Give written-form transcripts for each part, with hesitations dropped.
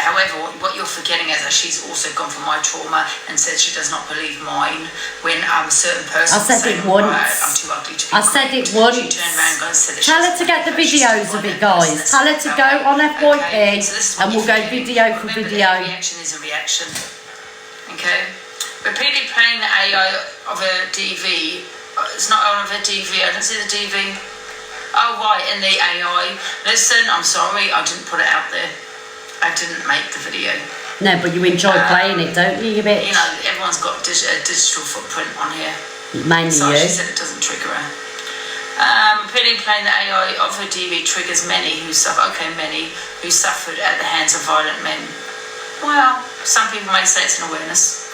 however, what you're forgetting is that she's also gone for my trauma and said she does not believe mine. When a certain person I said it once. I'm too ugly to be I said it once. She turned around and said that tell her to get the videos of it, guys. Tell her to go on FYP and we'll go video for video. Reaction is a reaction. Okay? Repeatedly playing the AI of a DV. It's not on of a DV. I don't see the DV. Oh, right, in the AI. Listen, I'm sorry, I didn't put it out there. I didn't make the video. No, but you enjoy playing it, don't you, bitch? You know, everyone's got a digital footprint on here. Mainly so you. She said it doesn't trigger her. Repeatedly playing the AI of a DV triggers many who suffered at the hands of violent men. Well, some people may say it's an awareness.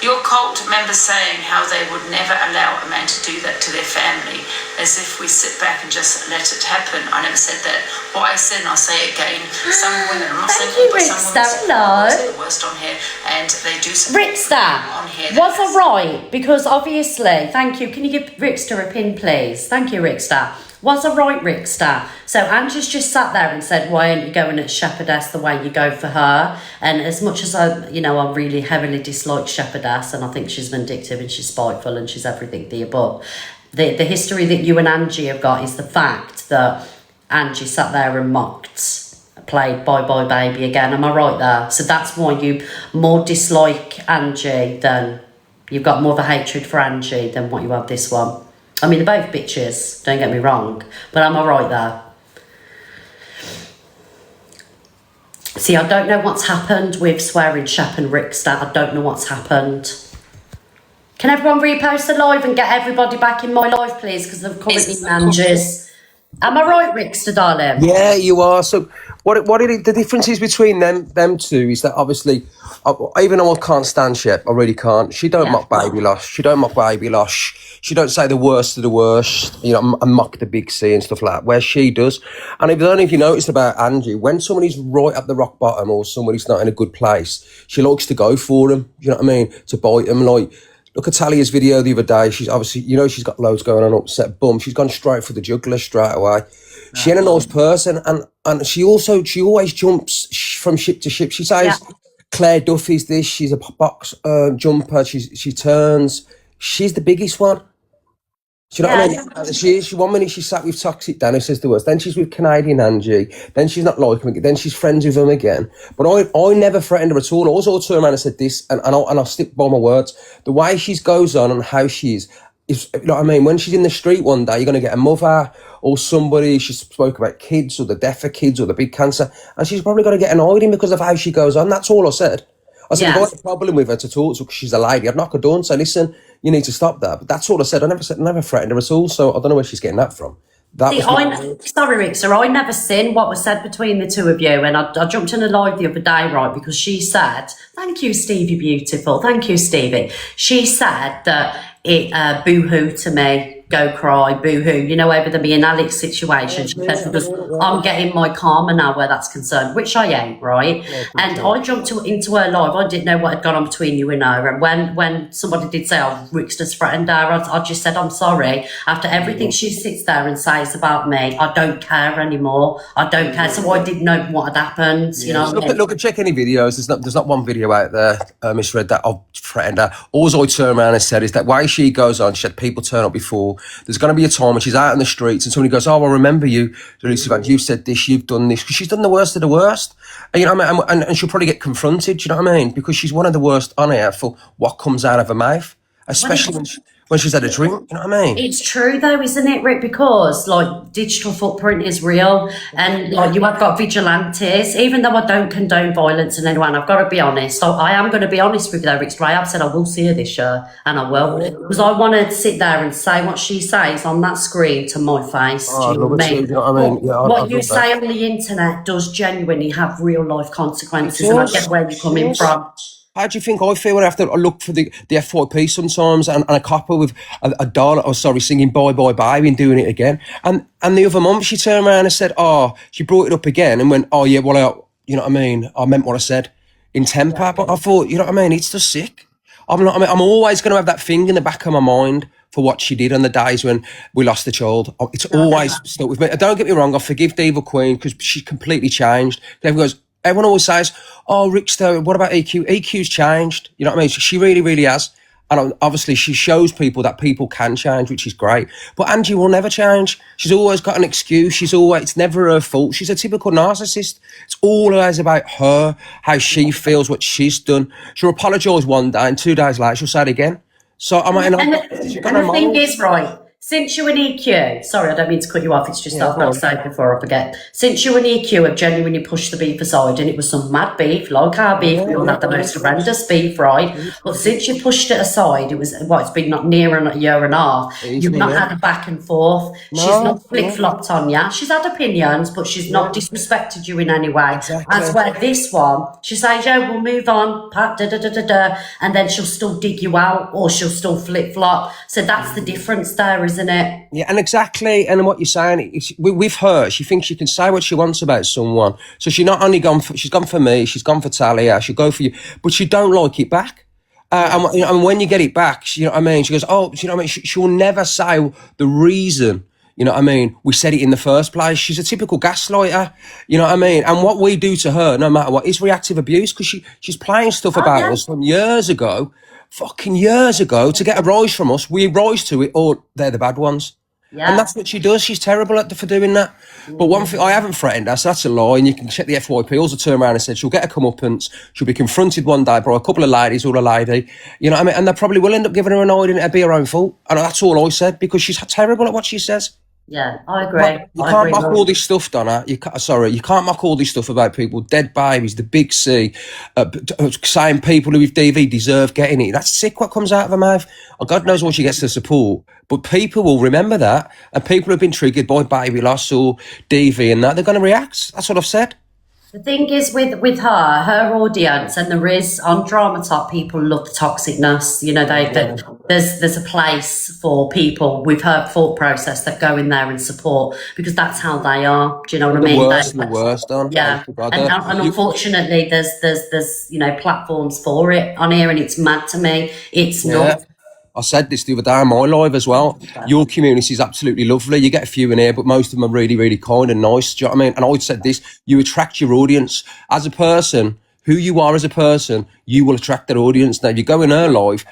Your cult members saying how they would never allow a man to do that to their family, as if we sit back and just let it happen. I never said that. What I said, and I'll say it again, some women, I'm not saying all, but some women say the worst on here, and they do some Rickster, on here. was I right? Because obviously, thank you. Can you give Rickster a pin, please? Thank you, Rickster. Was I right, Rickster? So Angie's just sat there and said, why aren't you going at Shepherdess the way you go for her? And as much as I really heavily dislike Shepherdess, and I think she's vindictive and she's spiteful and she's everything the above, the history that you and Angie have got is the fact that Angie sat there and played Bye Bye Baby again. Am I right there? So that's why you more dislike Angie than, you've got more of a hatred for Angie than what you have this one. I mean, they're both bitches, don't get me wrong, but am I right there? See, I don't know what's happened with Swearing Shep and Rickster. I don't know what's happened. Can everyone repost the live and get everybody back in my live, please? Because they're currently managers. Am I right, Rickster, darling? Yeah, you are. So the difference is between them two is that obviously, even though I can't stand Shep, I really can't. She don't mock Baby Lush. She don't mock Baby Lush. She don't say the worst of the worst, and mock the big C and stuff like that, where she does. And I don't know if you noticed about Angie, when somebody's right at the rock bottom or somebody's not in a good place, she likes to go for them, you know what I mean, to bite them. Like, look at Talia's video the other day. She's obviously, she's got loads going on, upset bum. She's gone straight for the jugular straight away. She ain't a nice person. And she always jumps from ship to ship. She says, Claire Duffy's this, she's a box jumper, she turns. She's the biggest one. Do you know what I mean? She 1 minute she's sat with Toxic Dan, who says the worst. Then she's with Canadian Angie. Then she's not like him again. Then she's friends with him again. But I never threatened her at all. I also turned around and said this, and I'll stick by my words. The way she goes on and how she is, you know what I mean? When she's in the street one day, you're going to get a mother or somebody. She spoke about kids or the deaf for kids or the big cancer. And she's probably going to get annoyed him because of how she goes on. That's all I said. I said, if I had a problem with her to talk to because she's a lady, I'd knock her door and say, listen, you need to stop that. But that's all I said. I never threatened her at all. So I don't know where she's getting that from. Sorry, Rick, so I never seen what was said between the two of you. And I jumped in a live the other day, right, because she said, thank you, Stevie Beautiful. Thank you, Stevie. She said that it boo-hoo to me. Go cry, boo-hoo, over the me and Alex situation. She said, because I'm getting my karma now where that's concerned, which I ain't, right? And I jumped into her live. I didn't know what had gone on between you and her. And when somebody did say, Rick's just threatened her, I just said, I'm sorry. After everything she sits there and says about me, I don't care anymore. I don't care. So I didn't know what had happened, Look at check any videos. There's not one video out there, Miss Red, that I've threatened her. All I turn around and said is that way she goes on, she had people turn up before. There's going to be a time when she's out in the streets and somebody goes, I remember you, you've said this, you've done this, because she's done the worst of the worst. And, and she'll probably get confronted, you know what I mean? Because she's one of the worst on here for what comes out of her mouth, especially when she's had a drink, you know what I mean? It's true though, isn't it, Rick? Because digital footprint is real, and you have got vigilantes. Even though I don't condone violence in anyone, I've got to be honest. So I am going to be honest with you though, Rick. I've said I will see her this year, and I will, because I want to sit there and say what she says on that screen to my face. Do you know what I mean? You know what I mean? Yeah, what you say on the internet does genuinely have real life consequences, and I get where you're coming from. How do you think I feel when I have to look for the FYP sometimes and a couple with a doll, singing Bye Bye Baby and doing it again? And the other month she turned around and said, she brought it up again and went, you know what I mean? I meant what I said in temper. But I thought, you know what I mean? It's just sick. I'm always going to have that thing in the back of my mind for what she did on the days when we lost the child. It's always stuck with me. Don't get me wrong, I forgive Diva Queen because she completely changed. Everyone always says, oh, Rickster, what about EQ? EQ's changed. You know what I mean? She really, really has. And obviously she shows people that people can change, which is great. But Angie will never change. She's always got an excuse. It's never her fault. She's a typical narcissist. It's always about her, how she feels, what she's done. She'll apologise one day and 2 days later she'll say it again. So and the thing is, right, since you and EQ, sorry, I don't mean to cut you off, it's just I've got to say before I forget. Since you and EQ have genuinely pushed the beef aside, and it was some mad beef, like our beef, we all had the most horrendous beef, right? But since you pushed it aside, it's been not near a year and a half, you've not had a back and forth. No, she's not flip-flopped on you. She's had opinions, but she's not disrespected you in any way. Exactly. As where this one, she says, yeah, we'll move on, and then she'll still dig you out, or she'll still flip-flop. So that's the difference there, isn't it? Yeah, and exactly, and what you're saying, with her, she thinks she can say what she wants about someone. So she's not only she's gone for me, she's gone for Talia, she'll go for you, but she don't like it back. And when you get it back, you know what I mean? She goes, oh, you know what I mean? She'll never say the reason, you know what I mean, we said it in the first place. She's a typical gaslighter, you know what I mean? And what we do to her, no matter what, is reactive abuse, because she's playing stuff about us from fucking years ago, to get a rise from us. We rise to it, or they're the bad ones. Yeah. And that's what she does. She's terrible for doing that. But one thing, I haven't threatened her, so that's a lie. And you can check the FYP. Also turn around and said she'll get a comeuppance. She'll be confronted one day by a couple of ladies or a lady. You know what I mean? And they probably will end up giving her an eye, and it'll be her own fault. And that's all I said, because she's terrible at what she says. Yeah, I agree. You can't mock all this stuff, Donna. You can't mock all this stuff about people, dead babies, the big C, saying people who with DV deserve getting it. That's sick what comes out of her mouth. Oh, God knows what she gets to support. But people will remember that, and people who've been triggered by baby loss or DV and that, they're going to react. That's what I've said. The thing is with her audience, and there is on Drama Top, people love the toxicness. You know, there's a place for people with her thought process that go in there and support, because that's how they are. Do you know what I mean? The worst, on. Yeah, and unfortunately, there's platforms for it on here, and it's mad to me. It's not. I said this the other day on my live as well. Your community is absolutely lovely. You get a few in here, but most of them are really, really kind and nice. Do you know what I mean? And I said this, you attract your audience. As a person, who you are as a person, you will attract that audience. Now, if you go in her live,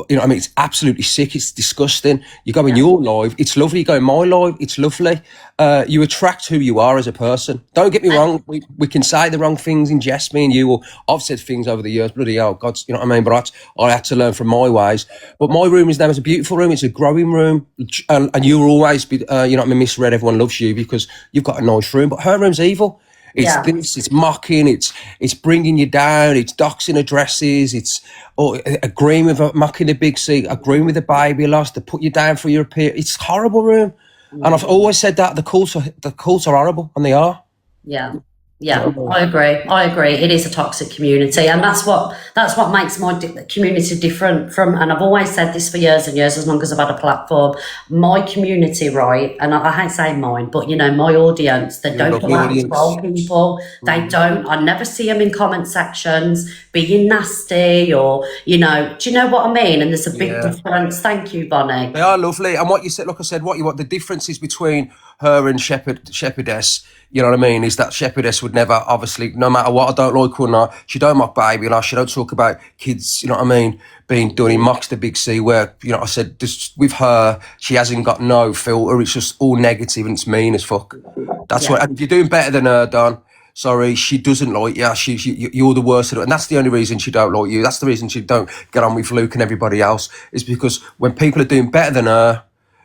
you know what I mean? It's absolutely sick. It's disgusting. You go in your live, it's lovely. You go in my live, it's lovely. You attract who you are as a person. Don't get me wrong. We can say the wrong things in jest, me and you. Or I've said things over the years, bloody hell, God, you know what I mean? But I had to learn from my ways. But my room is now a beautiful room. It's a growing room. And you'll always be, you know what I mean, misread. Everyone loves you because you've got a nice room. But her room's evil. It's mocking, it's bringing you down, it's doxing addresses, it's agreeing with mocking the big C, agreeing with the baby loss, to put you down for your appearance. It's a horrible room. And I've always said that the cults are horrible, and they are. Yeah, I agree. It is a toxic community, and that's what makes my community different from. And I've always said this for years and years, as long as I've had a platform. My community, right? And I hate saying mine, but my audience, they don't go out and troll people. They don't. I never see them in comment sections being nasty, or do you know what I mean? And there's a big difference. Thank you, Bonnie. They are lovely, and what you said, like I said, what the difference is between her and Shepherdess, you know what I mean, is that Shepherdess would never, obviously, no matter what, I don't like her or not, she don't mock baby loss, she don't talk about kids, you know what I mean, being done. He mocks the big C, where, I said, just with her, she hasn't got no filter, it's just all negative and it's mean as fuck. That's what, and if you're doing better than her, Don, sorry, she doesn't like you. You're the worst of it. And that's the only reason she don't like you. That's the reason she don't get on with Luke and everybody else, is because when people are doing better than her,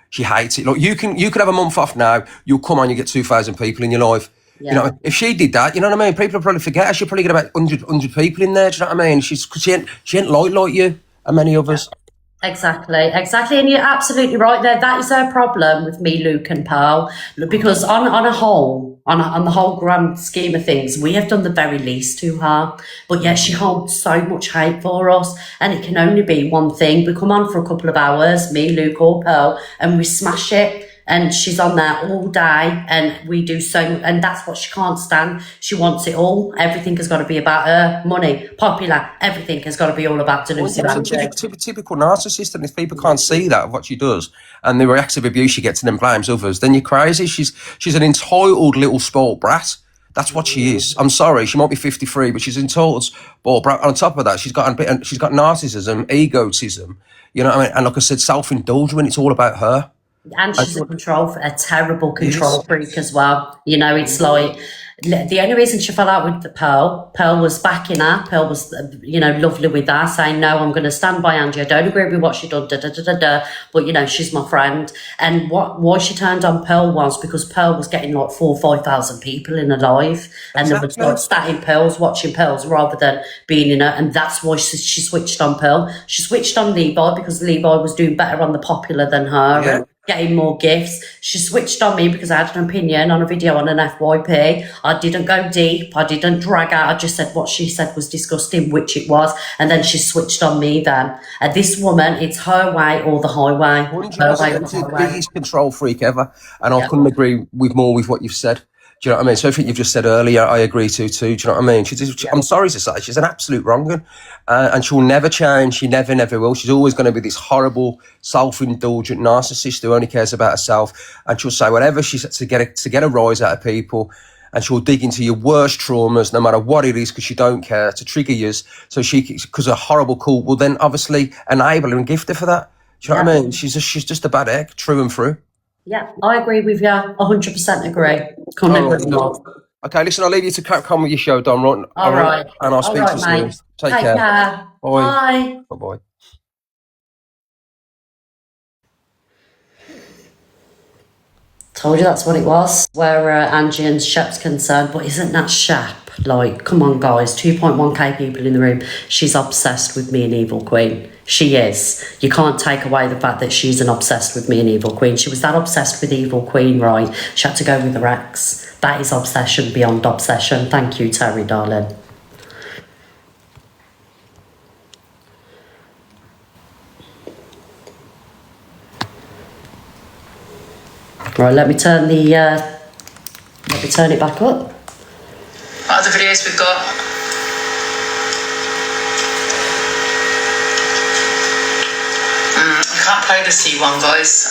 she hates it. Like, you could have a month off now, you'll come on, you get 2,000 people in your life. Yeah. If she did that, you know what I mean? People will probably forget her. She'll probably get about 100 people in there, do you know what I mean? Because she ain't like you and many others. Exactly. And you're absolutely right there. That is her problem with me, Luke and Pearl, because on the whole grand scheme of things, we have done the very least to her, but yet she holds so much hate for us, and it can only be one thing. We come on for a couple of hours, me, Luke or Pearl, and we smash it. And she's on there all day, and we do so, and that's what she can't stand. She wants it all. Everything has got to be about her, money, popular. Everything has got to be all about Danusia Andrew. Typical narcissist, and if people can't see that of what she does, and the reactive abuse she gets and then blames others, then you're crazy. She's an entitled little spoiled brat. That's what she is. I'm sorry, she might be 53, but she's entitled. But on top of that, she's got narcissism, egotism. You know what I mean? And like I said, self-indulgence. It's all about her. And she's a terrible control Yes. freak as well. You know, it's like the only reason she fell out with Pearl was backing her. Pearl was, lovely with her, saying, no, I'm going to stand by Angie. I don't agree with what she done, but, she's my friend. And why she turned on Pearl was because Pearl was getting like 4,000 or 5,000 people in her live. And there was like statting Pearls, watching Pearls rather than being in her. And that's why she switched on Pearl. She switched on Levi because Levi was doing better on the popular than her. Yeah. And getting more gifts. She switched on me because I had an opinion on a video on an FYP. I didn't go deep. I didn't drag out. I just said what she said was disgusting, which it was. And then she switched on me then. And this woman, it's her way or the highway. Her way or 100% the the highway. biggest control freak ever. And I couldn't agree with more with what you've said. Do you know what I mean? So everything you've just said earlier, I agree to too. Do you know what I mean? I'm sorry to say, she's an absolute wrong and she'll never change. She never will. She's always going to be this horrible, self-indulgent narcissist who only cares about herself. And she'll say whatever she said to get a rise out of people. And she'll dig into your worst traumas, no matter what it is, because she don't care, to trigger you. So because a horrible cult will then obviously enable her and gift her for that. Do you know what I mean? She's just a bad egg, through and through. Yeah, I agree with you. 100% agree. Couldn't agree more. Okay, listen, I'll leave you to crack on with your show, Don. All right. And I'll speak to you soon. Mate. Take care. Bye. Bye. Bye-bye. Told you that's what it was. Where Angie and Shep's concerned, but isn't that Shep? Like, come on, guys, 2.1k people in the room. She's obsessed with me and Evil Queen. She is. You can't take away the fact that she's an obsessed with me and Evil Queen. She was that obsessed with Evil Queen, right? She had to go with the Rex. That is obsession beyond obsession. Thank you, Terry, darling. Right, let me turn it back up. What other videos we've got? I can't play the C1, guys.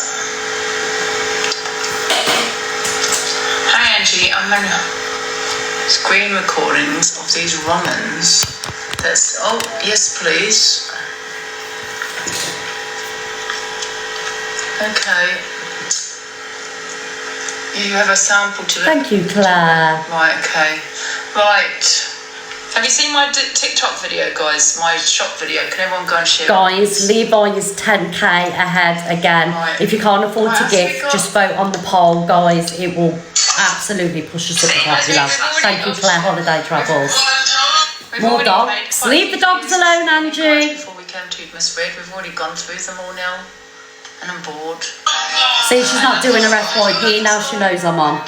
Hi Angie, I'm on screen recordings of these Romans. Oh, yes please. Okay. You have a sample to it. Thank you, Claire. Right, okay. Right. Have you seen my TikTok video, guys? My shop video. Can everyone go and share it? Guys, Levi is 10k ahead again. Right. If you can't afford to gift, just vote on the poll, guys. It will absolutely push us up the popular. Thank you, Claire Holiday Travels. More dogs. Leave the dogs alone, Angie. Before we came to Miss Red, we've already gone through them all now. And I'm bored. See, she's not doing her FYP now. She knows I'm on.